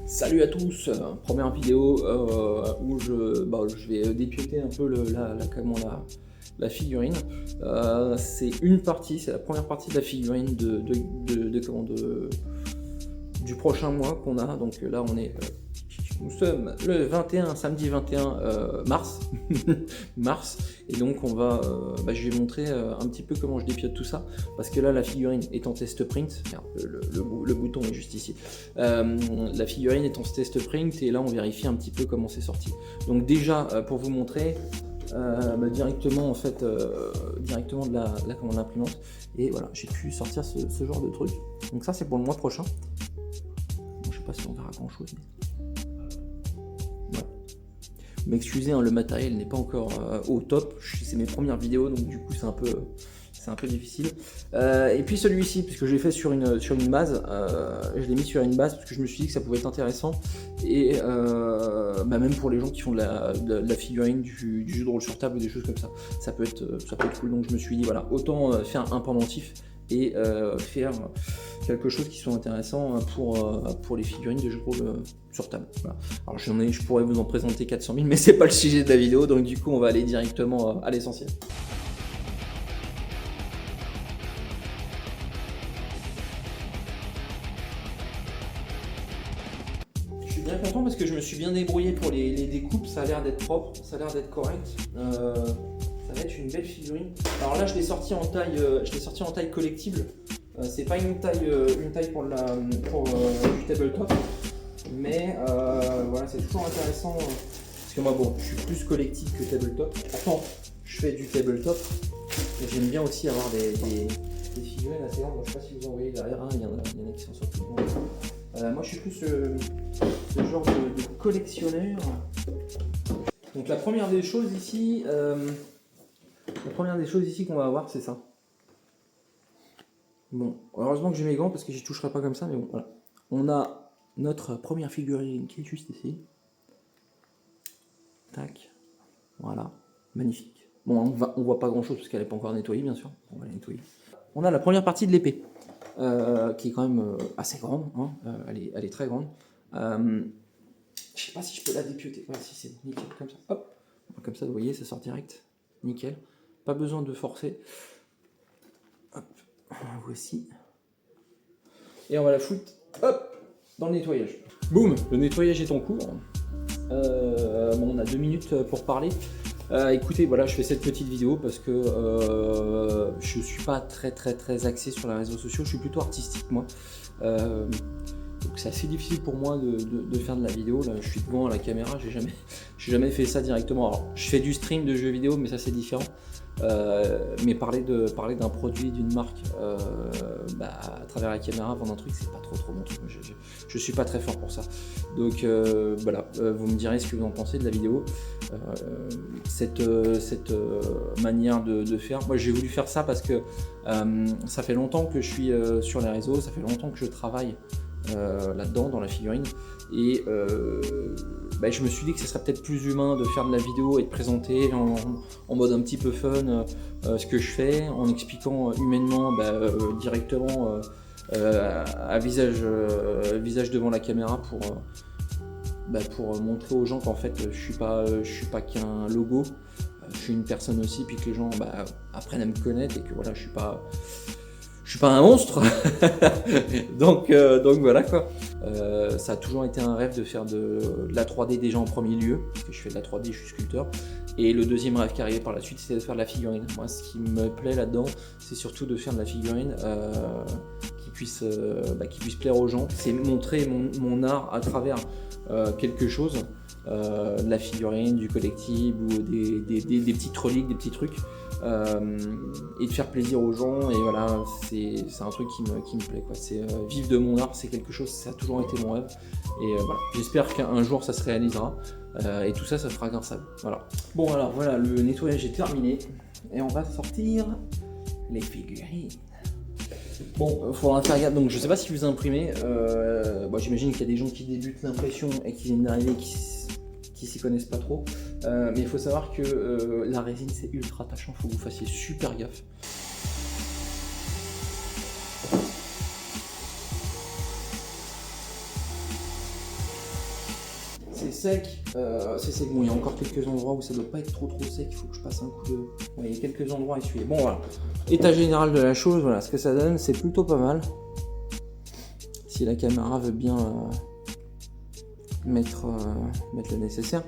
Salut à tous, première vidéo où je vais dépioter un peu la figurine. C'est une partie, c'est la première partie de la figurine du prochain mois qu'on a. Donc là nous sommes le 21, samedi 21 mars, et donc je vais montrer un petit peu comment je dépiote tout ça, parce que là la figurine est en test print. Merde, le bouton est juste ici. La figurine est en test print et là on vérifie un petit peu comment c'est sorti. Donc déjà pour vous montrer directement directement de la commande imprimante, et voilà, j'ai pu sortir ce genre de truc. Donc ça c'est pour le mois prochain. Bon, je sais pas si on verra grand chose, mais m'excusez, hein, le matériel n'est pas encore au top, c'est mes premières vidéos, donc du coup c'est un peu difficile. Et puis celui-ci, puisque je l'ai fait sur une base, je l'ai mis sur une base parce que je me suis dit que ça pouvait être intéressant, et même pour les gens qui font de la figurine, du jeu de rôle sur table ou des choses comme ça, ça peut être cool. Donc je me suis dit voilà, autant faire un pendentif et faire quelque chose qui soit intéressant pour les figurines de jeux de rôle sur table. Voilà. Alors je pourrais vous en présenter 400 000, mais c'est pas le sujet de la vidéo, donc du coup on va aller directement à l'essentiel. Je suis bien content parce que je me suis bien débrouillé pour les découpes, ça a l'air d'être propre, ça a l'air d'être correct. Ça va être une belle figurine. Alors là je l'ai sorti en taille collectible. C'est pas une taille pour du tabletop, mais voilà, c'est toujours intéressant parce que moi je suis plus collectif que tabletop. Pourtant je fais du tabletop, mais j'aime bien aussi avoir des figurines assez grandes. Je sais pas si vous en voyez derrière, il y en a qui sont sortis. Moi je suis plus ce genre de collectionneur. Donc la première des choses ici qu'on va avoir, c'est ça. Bon, heureusement que j'ai mes gants parce que j'y toucherai pas comme ça, mais bon, voilà. On a notre première figurine qui est juste ici. Tac. Voilà. Magnifique. Bon, on voit pas grand chose parce qu'elle n'est pas encore nettoyée, bien sûr. On va la nettoyer. On a la première partie de l'épée, qui est quand même assez grande. Hein. Elle est très grande. Je sais pas si je peux la dépioter. Ouais, si, c'est nickel, comme ça. Hop. Comme ça, vous voyez, ça sort direct. Nickel. Pas besoin de forcer. Hop. Voici. Et on va la foutre, hop, dans le nettoyage. Boum, le nettoyage est en cours. On a 2 minutes pour parler. Écoutez, voilà, je fais cette petite vidéo parce que je suis pas très axé sur les réseaux sociaux. Je suis plutôt artistique, moi. Donc c'est assez difficile pour moi de faire de la vidéo. Là, je suis devant la caméra, j'ai jamais fait ça directement. Alors, je fais du stream de jeux vidéo, mais ça c'est différent. Mais parler d'un produit, d'une marque à travers la caméra, vendre un truc, c'est pas trop mon truc. Je suis pas très fort pour ça. Donc voilà, vous me direz ce que vous en pensez de la vidéo. Cette manière de faire. Moi j'ai voulu faire ça parce que ça fait longtemps que je suis sur les réseaux, ça fait longtemps que je travaille là-dedans, dans la figurine, et je me suis dit que ce serait peut-être plus humain de faire de la vidéo et de présenter en mode un petit peu fun ce que je fais, en expliquant humainement directement à visage devant la caméra pour montrer aux gens qu'en fait je suis pas qu'un logo, je suis une personne aussi, puis que les gens apprennent à me connaître et que voilà, je suis pas un monstre. donc voilà quoi. Ça a toujours été un rêve de faire de la 3D déjà en premier lieu, parce que je fais de la 3D, je suis sculpteur. Et le deuxième rêve qui arrivait par la suite, c'était de faire de la figurine. Moi, ce qui me plaît là-dedans, c'est surtout de faire de la figurine qui puisse plaire aux gens. C'est montrer mon art à travers quelque chose. De la figurine, du collectible ou des petites reliques, des petits trucs, et de faire plaisir aux gens. Et voilà, c'est un truc qui me plaît, quoi. C'est vivre de mon art, c'est quelque chose, ça a toujours été mon rêve, et voilà, j'espère qu'un jour ça se réalisera, et tout ça sera grâce à vous. Voilà. Bon, alors voilà, le nettoyage est terminé et on va sortir les figurines. Bon, il faudra faire gaffe. Donc je sais pas si vous imprimez, j'imagine qu'il y a des gens qui débutent l'impression et qui viennent d'arriver, qui s'y connaissent pas trop, mais il faut savoir que la résine c'est ultra attachant, il faut que vous fassiez super gaffe. c'est sec. C'est sec. Bon, il y a encore quelques endroits où ça doit pas être trop sec. Il faut que je passe un coup de... Ouais, il y a quelques endroits à essuyer. Bon, voilà. État général de la chose, voilà ce que ça donne. C'est plutôt pas mal. Si la caméra veut bien mettre le nécessaire.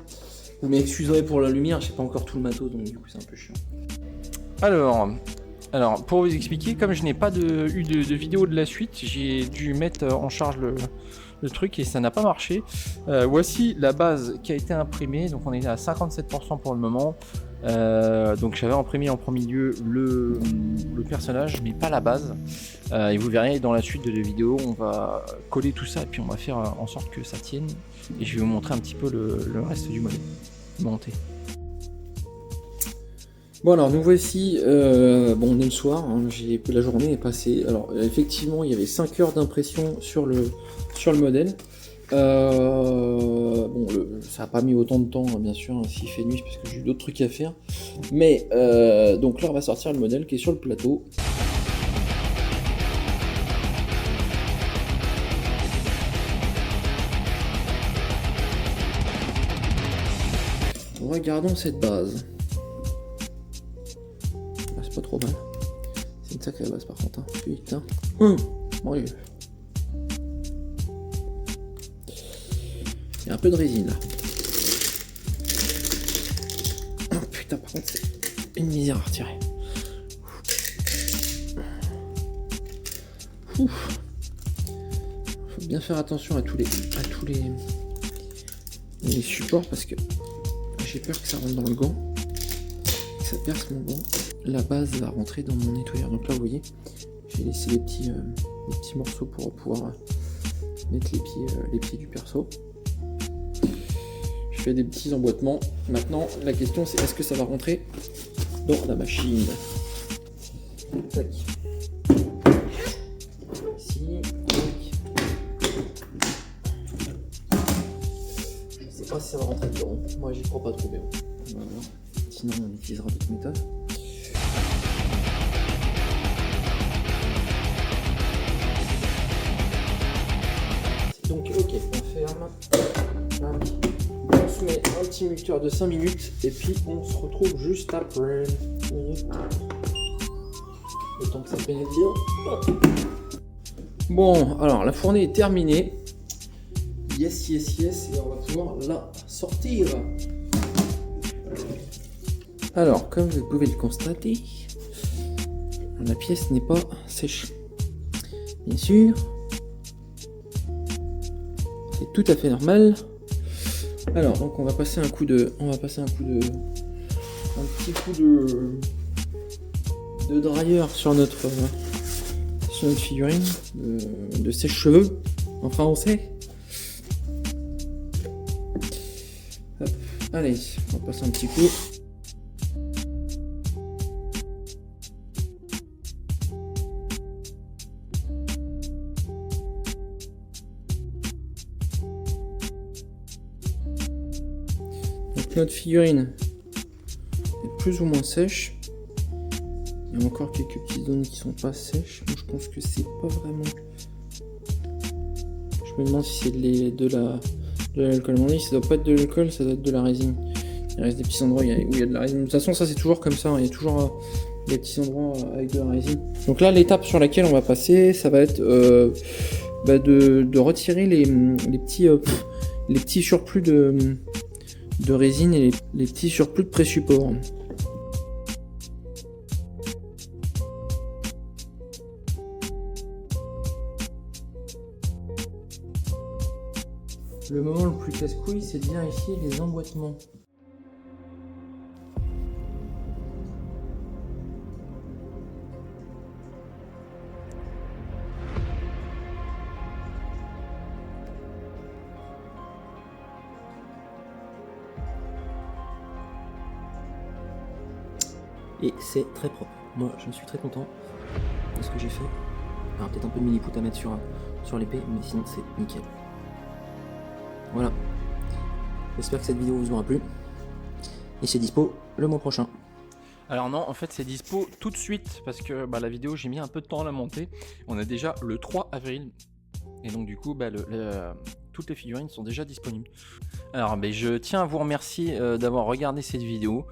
Vous m'excuserez pour la lumière, je sais pas encore tout le matos, donc du coup c'est un peu chiant. Alors, pour vous expliquer, comme je n'ai pas eu de vidéo de la suite, j'ai dû mettre en charge le truc et ça n'a pas marché. Voici la base qui a été imprimée, donc on est à 57% pour le moment. Donc j'avais imprimé en premier lieu le personnage, mais pas la base. Et vous verrez dans la suite de la vidéo, on va coller tout ça et puis on va faire en sorte que ça tienne. Et je vais vous montrer un petit peu le reste du modèle monté. Bon alors nous voici, on est le soir, hein, la journée est passée. Alors effectivement il y avait 5 heures d'impression sur le modèle. Ça n'a pas mis autant de temps, hein, bien sûr, hein, s'il fait nuit, parce que j'ai eu d'autres trucs à faire. Mais donc là on va sortir le modèle qui est sur le plateau. Regardons cette base. Ah, c'est pas trop mal. C'est une sacrée base par contre. Hein. Putain. Mon Dieu. Il y a un peu de résine là. Oh, putain, par contre, c'est une misère à retirer. Ouf. Faut bien faire attention à tous les supports parce que j'ai peur que ça rentre dans le gant, que ça perce mon gant. La base va rentrer dans mon nettoyeur. Donc là, vous voyez, j'ai laissé les petits morceaux pour pouvoir mettre les pieds du perso. Je fais des petits emboîtements. Maintenant, la question c'est est-ce que ça va rentrer dans la machine. Tac. Ici. Je sais pas si ça va rentrer dedans. Moi, j'y crois pas trop bien. Voilà. Sinon, on utilisera d'autres méthodes. Donc, ok, on ferme. On se met un petit minuteur de 5 minutes et puis on se retrouve juste après. Le temps que ça pénètre bien. Bon, alors la fournée est terminée. Yes, yes, yes, et on va pouvoir la sortir. Alors, comme vous pouvez le constater, la pièce n'est pas sèche. Bien sûr, c'est tout à fait normal. Alors, donc on va passer un petit coup de dryer sur notre figurine de sèche-cheveux. Enfin, on sait. Hop. Allez, on va passer un petit coup. Donc notre figurine est plus ou moins sèche. Il y a encore quelques petites zones qui sont pas sèches. Donc je pense que c'est pas vraiment. Je me demande si c'est de l'alcool. À mon avis, ça doit pas être de l'alcool, ça doit être de la résine. Il reste des petits endroits où il y a de la résine. De toute façon, ça c'est toujours comme ça. Hein. Il y a toujours des petits endroits avec de la résine. Donc là, l'étape sur laquelle on va passer, ça va être de retirer les petits surplus de résine et les petits surplus de pré-support. Le moment le plus casse-couille, c'est de vérifier les emboîtements. Et c'est très propre. Moi, je suis très content de ce que j'ai fait. Alors peut-être un peu de millipoute à mettre sur l'épée, mais sinon c'est nickel. Voilà. J'espère que cette vidéo vous aura plu. Et c'est dispo le mois prochain. Alors non, en fait c'est dispo tout de suite parce que la vidéo j'ai mis un peu de temps à la monter. On a déjà le 3 avril. Et donc du coup toutes les figurines sont déjà disponibles. Alors je tiens à vous remercier d'avoir regardé cette vidéo.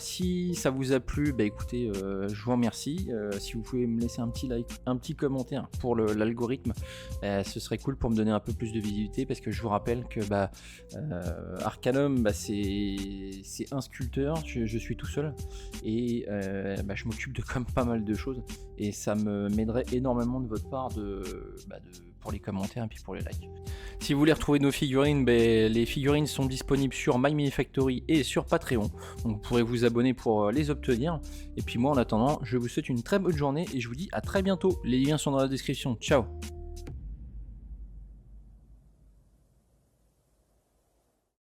Si ça vous a plu, écoutez, je vous remercie. Si vous pouvez me laisser un petit like, un petit commentaire pour l'algorithme, ce serait cool pour me donner un peu plus de visibilité, parce que je vous rappelle que Arcanum, c'est un sculpteur, je suis tout seul et je m'occupe de comme pas mal de choses, et ça m'aiderait énormément de votre part pour les commentaires et puis pour les likes. Si vous voulez retrouver nos figurines, les figurines sont disponibles sur My Mini Factory et sur Patreon, donc vous pourrez vous abonner pour les obtenir. Et puis moi en attendant, je vous souhaite une très bonne journée et je vous dis à très bientôt. Les liens sont dans la description. Ciao.